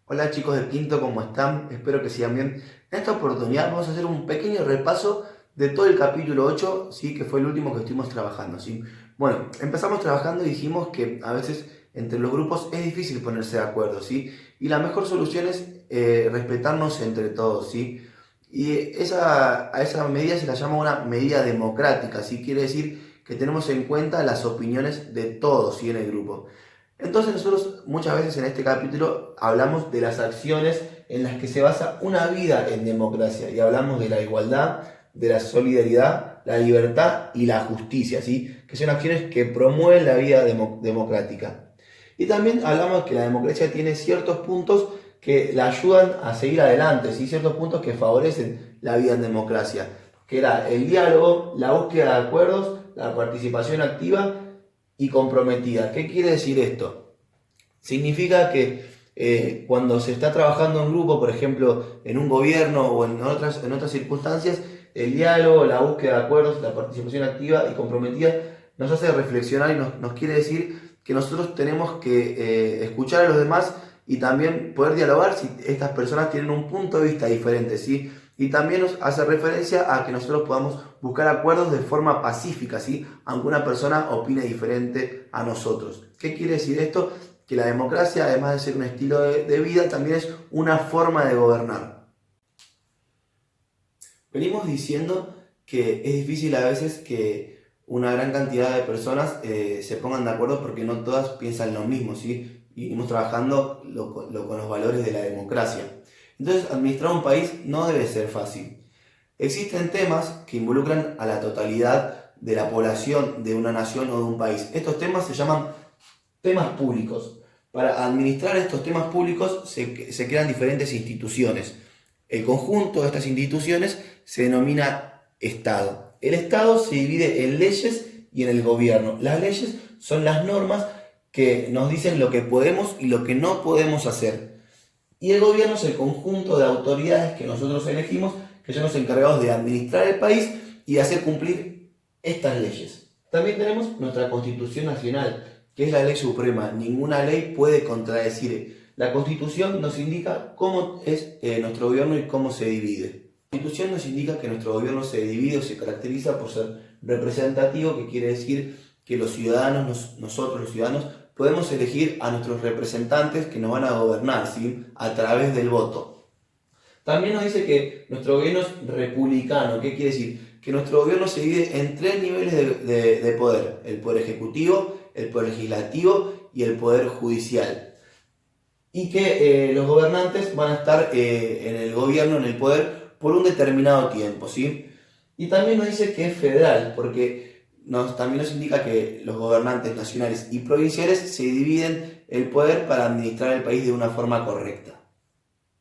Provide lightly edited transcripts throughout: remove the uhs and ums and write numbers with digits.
Hola chicos de quinto, ¿cómo están? Espero que sigan bien. En esta oportunidad vamos a hacer un pequeño repaso de todo el capítulo 8, ¿sí? Que fue el último que estuvimos trabajando, ¿sí? Bueno, empezamos trabajando y dijimos que a veces entre los grupos es difícil ponerse de acuerdo, ¿sí? Y la mejor solución es respetarnos entre todos, ¿sí? Y a esa medida se la llama una medida democrática, ¿sí? Quiere decir que tenemos en cuenta las opiniones de todos, ¿sí? En el grupo. Entonces nosotros muchas veces en este capítulo hablamos de las acciones en las que se basa una vida en democracia y hablamos de la igualdad, de la solidaridad, la libertad y la justicia, ¿sí? Que son acciones que promueven la vida democrática. Y también hablamos que la democracia tiene ciertos puntos que la ayudan a seguir adelante, ¿sí? Ciertos puntos que favorecen la vida en democracia, que era el diálogo, la búsqueda de acuerdos, la participación activa y comprometida. ¿Qué quiere decir esto? Significa que cuando se está trabajando en grupo, por ejemplo, en un gobierno o en otras circunstancias, el diálogo, la búsqueda de acuerdos, la participación activa y comprometida nos hace reflexionar y nos quiere decir que nosotros tenemos que escuchar a los demás y también poder dialogar si estas personas tienen un punto de vista diferente, ¿sí? Y también nos hace referencia a que nosotros podamos buscar acuerdos de forma pacífica, ¿sí? Aunque una persona opine diferente a nosotros. ¿Qué quiere decir esto? Que la democracia, además de ser un estilo de vida, también es una forma de gobernar. Venimos diciendo que es difícil a veces que una gran cantidad de personas se pongan de acuerdo porque no todas piensan lo mismo, ¿sí? Y venimos trabajando con los valores de la democracia. Entonces, administrar un país no debe ser fácil. Existen temas que involucran a la totalidad de la población de una nación o de un país. Estos temas se llaman temas públicos. Para administrar estos temas públicos se crean diferentes instituciones. El conjunto de estas instituciones se denomina Estado. El Estado se divide en leyes y en el gobierno. Las leyes son las normas que nos dicen lo que podemos y lo que no podemos hacer. Y el gobierno es el conjunto de autoridades que nosotros elegimos, que son los encargados de administrar el país y de hacer cumplir estas leyes. También tenemos nuestra Constitución Nacional, que es la ley suprema. Ninguna ley puede contradecir. La Constitución nos indica cómo es nuestro gobierno y cómo se divide. La Constitución nos indica que nuestro gobierno se divide o se caracteriza por ser representativo, que quiere decir que los ciudadanos, nosotros los ciudadanos, podemos elegir a nuestros representantes que nos van a gobernar, ¿sí? A través del voto. También nos dice que nuestro gobierno es republicano. ¿Qué quiere decir? Que nuestro gobierno se divide en tres niveles de poder: el poder ejecutivo, el poder legislativo y el poder judicial. Y que los gobernantes van a estar en el gobierno, en el poder, por un determinado tiempo, ¿sí? Y también nos dice que es federal, porque también nos indica que los gobernantes nacionales y provinciales se dividen el poder para administrar el país de una forma correcta.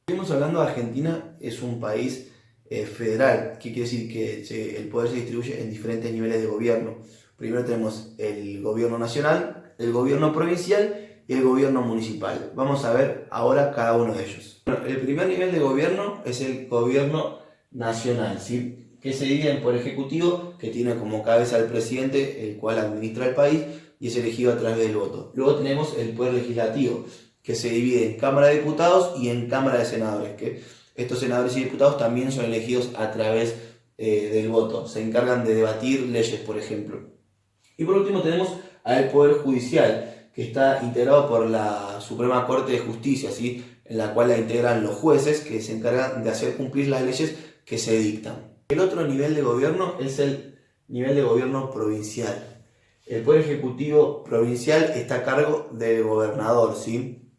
Estamos hablando de Argentina, es un país federal, que quiere decir que el poder se distribuye en diferentes niveles de gobierno. Primero tenemos el gobierno nacional, el gobierno provincial y el gobierno municipal. Vamos a ver ahora cada uno de ellos. Bueno, el primer nivel de gobierno es el gobierno nacional, ¿sí? Que se divide en poder ejecutivo, que tiene como cabeza al presidente, el cual administra el país y es elegido a través del voto. Luego tenemos el poder legislativo, que se divide en Cámara de Diputados y en Cámara de Senadores, que estos senadores y diputados también son elegidos a través del voto. Se encargan de debatir leyes, por ejemplo. Y por último tenemos al Poder Judicial, que está integrado por la Suprema Corte de Justicia, ¿sí? En la cual la integran los jueces que se encargan de hacer cumplir las leyes que se dictan. El otro nivel de gobierno es el nivel de gobierno provincial. El Poder Ejecutivo Provincial está a cargo del gobernador, ¿sí?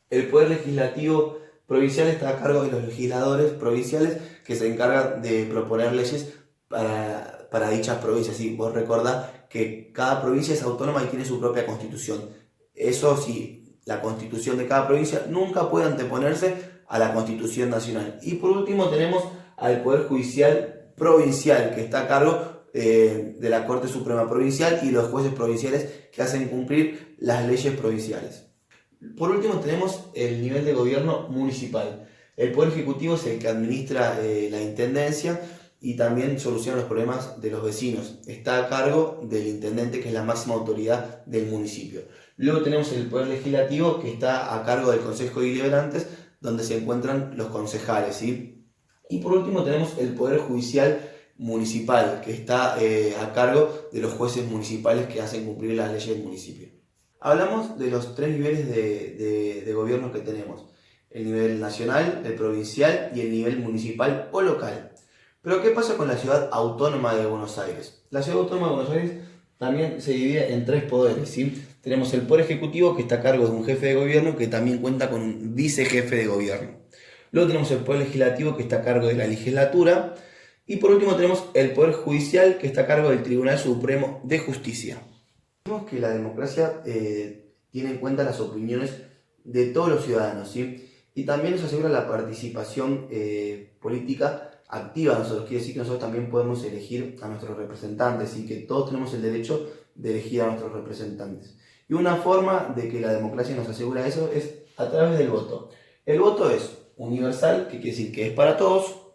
El Poder Legislativo Provincial está a cargo de los legisladores provinciales que se encargan de proponer leyes para dichas provincias. ¿Sí? Vos recordás que cada provincia es autónoma y tiene su propia constitución. Eso sí, la constitución de cada provincia nunca puede anteponerse a la constitución nacional. Y por último tenemos al Poder Judicial Provincial, que está a cargo de la Corte Suprema Provincial y los jueces provinciales que hacen cumplir las leyes provinciales. Por último tenemos el nivel de gobierno municipal. El Poder Ejecutivo es el que administra la intendencia y también soluciona los problemas de los vecinos. Está a cargo del intendente, que es la máxima autoridad del municipio. Luego tenemos el Poder Legislativo, que está a cargo del Consejo de Deliberantes donde se encuentran los concejales, ¿sí? Y por último tenemos el Poder Judicial Municipal, que está a cargo de los jueces municipales que hacen cumplir las leyes del municipio. Hablamos de los tres niveles de gobierno que tenemos: el nivel nacional, el provincial y el nivel municipal o local. Pero ¿qué pasa con la Ciudad Autónoma de Buenos Aires? La Ciudad Autónoma de Buenos Aires también se divide en tres poderes, ¿sí? Tenemos el Poder Ejecutivo, que está a cargo de un jefe de gobierno que también cuenta con un vicejefe de gobierno. Luego tenemos el Poder Legislativo, que está a cargo de la legislatura. Y por último tenemos el Poder Judicial, que está a cargo del Tribunal Supremo de Justicia. Vemos que la democracia tiene en cuenta las opiniones de todos los ciudadanos, ¿sí? Y también nos asegura la participación política activa. Nosotros quiere decir que nosotros también podemos elegir a nuestros representantes y que todos tenemos el derecho de elegir a nuestros representantes. Y una forma de que la democracia nos asegura eso es a través del voto. El voto es universal, que quiere decir que es para todos,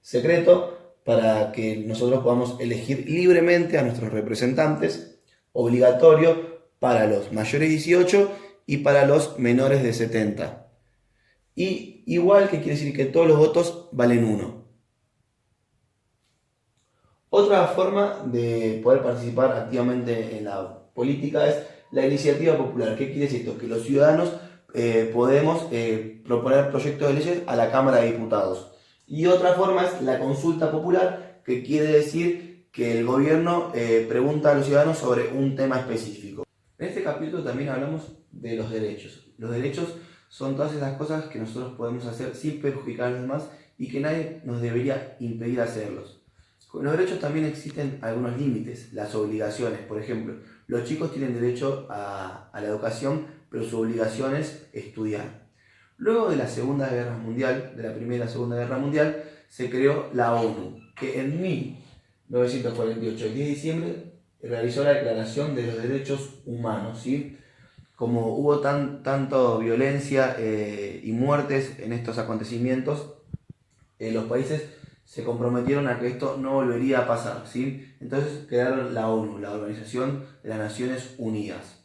secreto, para que nosotros podamos elegir libremente a nuestros representantes, obligatorio para los mayores de 18 y para los menores de 70. Y igual, que quiere decir que todos los votos valen 1. Otra forma de poder participar activamente en la política es la iniciativa popular. ¿Qué quiere decir esto? Que los ciudadanos podemos proponer proyectos de leyes a la Cámara de Diputados. Y otra forma es la consulta popular, que quiere decir que el gobierno pregunta a los ciudadanos sobre un tema específico. En este capítulo también hablamos de los derechos. Los derechos son todas esas cosas que nosotros podemos hacer sin perjudicar a los demás y que nadie nos debería impedir hacerlos. Con los derechos también existen algunos límites, las obligaciones. Por ejemplo, los chicos tienen derecho a la educación, pero su obligación es estudiar. Luego de la Segunda Guerra Mundial, de la Primera y la Segunda Guerra Mundial, se creó la ONU, que en 1948, el 10 de diciembre, realizó la Declaración de los Derechos Humanos, ¿sí? Como hubo tanto violencia y muertes en estos acontecimientos, los países se comprometieron a que esto no volvería a pasar, ¿sí? Entonces crearon la ONU, la Organización de las Naciones Unidas.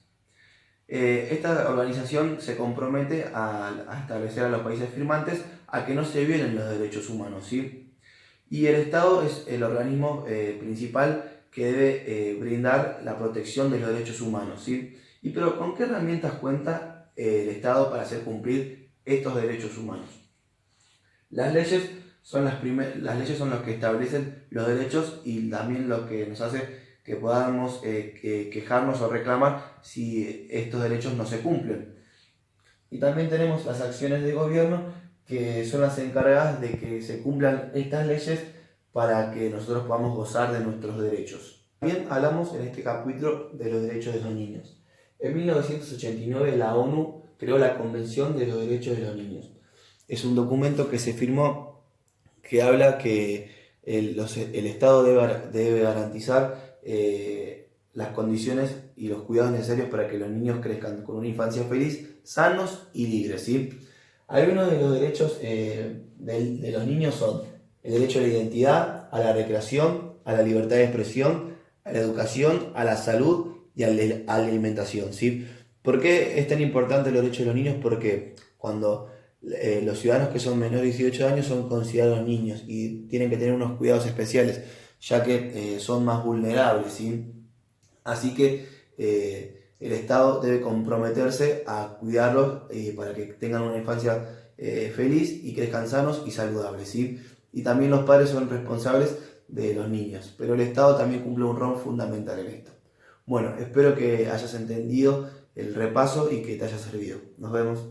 Esta organización se compromete a establecer a los países firmantes a que no se violen los derechos humanos, ¿sí? Y el Estado es el organismo principal que debe brindar la protección de los derechos humanos, ¿sí? Pero ¿con qué herramientas cuenta el Estado para hacer cumplir estos derechos humanos? Las leyes son las leyes son los que establecen los derechos y también lo que nos hace que podamos quejarnos o reclamar si estos derechos no se cumplen. Y también tenemos las acciones de gobierno, que son las encargadas de que se cumplan estas leyes para que nosotros podamos gozar de nuestros derechos. También hablamos en este capítulo de los derechos de los niños. En 1989 la ONU creó la Convención de los Derechos de los Niños. Es un documento que se firmó que habla que el Estado debe garantizar las condiciones y los cuidados necesarios para que los niños crezcan con una infancia feliz, sanos y libres, ¿sí? Algunos de los derechos de los niños son el derecho a la identidad, a la recreación, a la libertad de expresión, a la educación, a la salud y a la alimentación, ¿sí? ¿Por qué es tan importante los derechos de los niños? Porque cuando los ciudadanos que son menores de 18 años son considerados niños y tienen que tener unos cuidados especiales, ya que son más vulnerables, ¿sí? Así que el Estado debe comprometerse a cuidarlos para que tengan una infancia feliz y crezcan sanos y saludables, ¿sí? Y también los padres son responsables de los niños, pero el Estado también cumple un rol fundamental en esto. Bueno, espero que hayas entendido el repaso y que te haya servido. Nos vemos.